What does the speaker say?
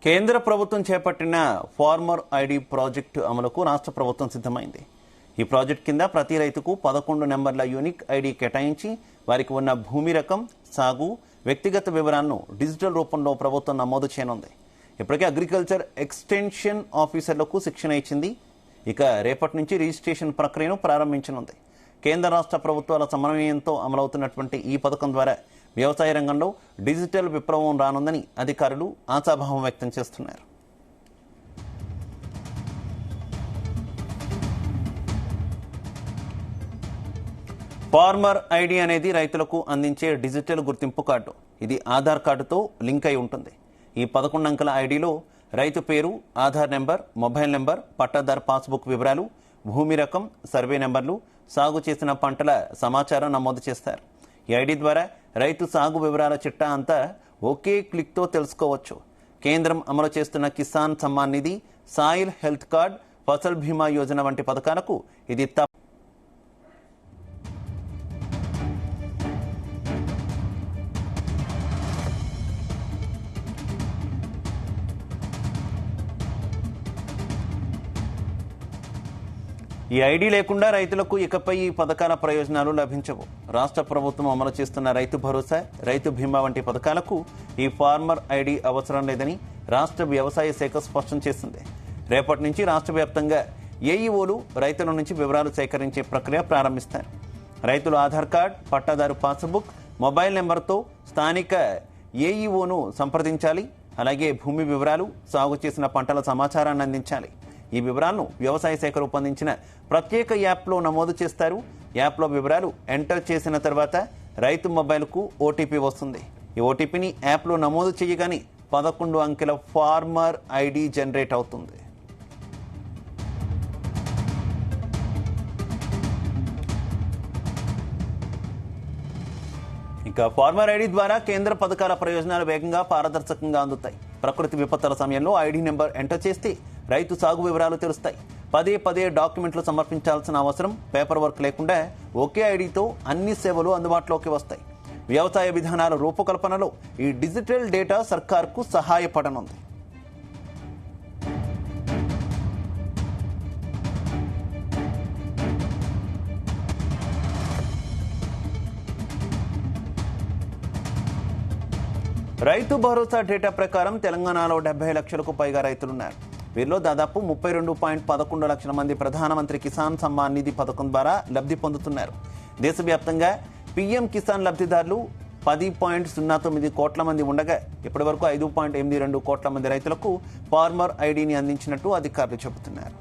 కేంద్ర ప్రభుత్వం చేపట్టిన ఫార్మర్ ఐడి ప్రాజెక్టు అమలుకు రాష్ట్ర ప్రభుత్వం సిద్ధమైంది. ఈ ప్రాజెక్టు కింద ప్రతి రైతుకు 11 నెంబర్ల యూనిక్ ఐడి కేటాయించి వారికి ఉన్న భూమి రకం, సాగు, వ్యక్తిగత వివరాలను డిజిటల్ రూపంలో ప్రభుత్వం నమోదు చేయనుంది. ఇప్పటికే అగ్రికల్చర్ ఎక్స్టెన్షన్ ఆఫీసర్లకు శిక్షణ ఇచ్చింది. ఇక రేపటి నుంచి రిజిస్ట్రేషన్ ప్రక్రియను ప్రారంభించనుంది. కేంద్ర రాష్ట్ర ప్రభుత్వాల సమన్వయంతో అమలవుతున్నటువంటి ఈ పథకం ద్వారా వ్యవసాయ రంగంలో డిజిటల్ విప్లవం రానుందని అధికారులు ఆశాభావం వ్యక్తం చేస్తున్నారు. ఫార్మర్ ఐడి అనేది రైతులకు అందించే డిజిటల్ గుర్తింపు కార్డు. ఇది ఆధార్ కార్డుతో లింక్ అయి ఉంటుంది. ఈ 11 అంకెల ఐడిలో రైతు పేరు, ఆధార్ నెంబర్, మొబైల్ నెంబర్, పట్టాదారు పాస్బుక్ వివరాలు, భూమి రకం, సర్వే నెంబర్లు, సాగు చేసిన పంటల సమాచారం నమోదు చేస్తారు. ఈ ఐడి ద్వారా రైతు సాగు వివరాల చిట్టా అంతా ఒకే క్లిక్తో తెలుసుకోవచ్చు. కేంద్రం అమలు చేస్తున్న Kisan Samman Nidhi, soil health card, Fasal బీమా యోజన వంటి పథకాలకు ఇది ఈ ఐడి లేకుండా రైతులకు ఇకపై ఈ పథకాల ప్రయోజనాలు లభించవు. రాష్ట్ర ప్రభుత్వం అమలు చేస్తున్న రైతు భరోసా, రైతు బీమా వంటి పథకాలకు ఈ ఫార్మర్ ఐడి అవసరం లేదని రాష్ట్ర వ్యవసాయ శాఖ స్పష్టం చేసింది. రేపటి నుంచి రాష్ట్ర వ్యాప్తంగా ఏఈఓలు రైతుల నుంచి వివరాలు సేకరించే ప్రక్రియ ప్రారంభిస్తారు. రైతులు ఆధార్ కార్డ్, పట్టాదారు పాస్బుక్, మొబైల్ నెంబర్తో స్థానిక ఏఈఓను సంప్రదించాలి. అలాగే భూమి వివరాలు, సాగు చేసిన పంటల సమాచారాన్ని అందించాలి. ఈ వివరాలను వ్యవసాయ శాఖ రూపొందించిన ప్రత్యేక యాప్లో నమోదు చేస్తారు. యాప్లో వివరాలు ఎంటర్ చేసిన తర్వాత రైతు మొబైల్కు ఓటీపీ వస్తుంది. ఈ ఓటీపీని యాప్లో నమోదు చేయగానే 11 అంకెల ఫార్మర్ ఐడి జనరేట్ అవుతుంది. ఇంకా ఫార్మర్ ఐడి ద్వారా కేంద్ర పథకాల ప్రయోజనాలు వేగంగా, పారదర్శకంగా అందుతాయి. ప్రకృతి విపత్తుల సమయంలో ఐడి నెంబర్ ఎంటర్ చేస్తే రైతు సాగు వివరాలు తెలుస్తాయి. పదే డాక్యుమెంట్లు సమర్పించాల్సిన అవసరం, పేపర్ వర్క్ లేకుండా ఒకే ఐడితో అన్ని సేవలు అందుబాటులోకి వస్తాయి. వ్యవసాయ విధానాల రూపకల్పనలో ఈ digital data సర్కార్కు సహాయపడనుంది. Rythu Bharosa data ప్రకారం తెలంగాణలో 70 లక్షలకు పైగా రైతులున్నారు. వీరిలో దాదాపు 32.11 లక్షల మంది ప్రధానమంత్రి కిసాన్ సమ్మాన్ నిధి పథకం ద్వారా లబ్ధి పొందుతున్నారు. దేశవ్యాప్తంగా పీఎం కిసాన్ లబ్ధిదారులు 10.09 కోట్ల మంది ఉండగా ఇప్పటి వరకు 5.82 కోట్ల మంది రైతులకు ఫార్మర్ ఐడిని అందించినట్టు అధికారులు చెబుతున్నారు.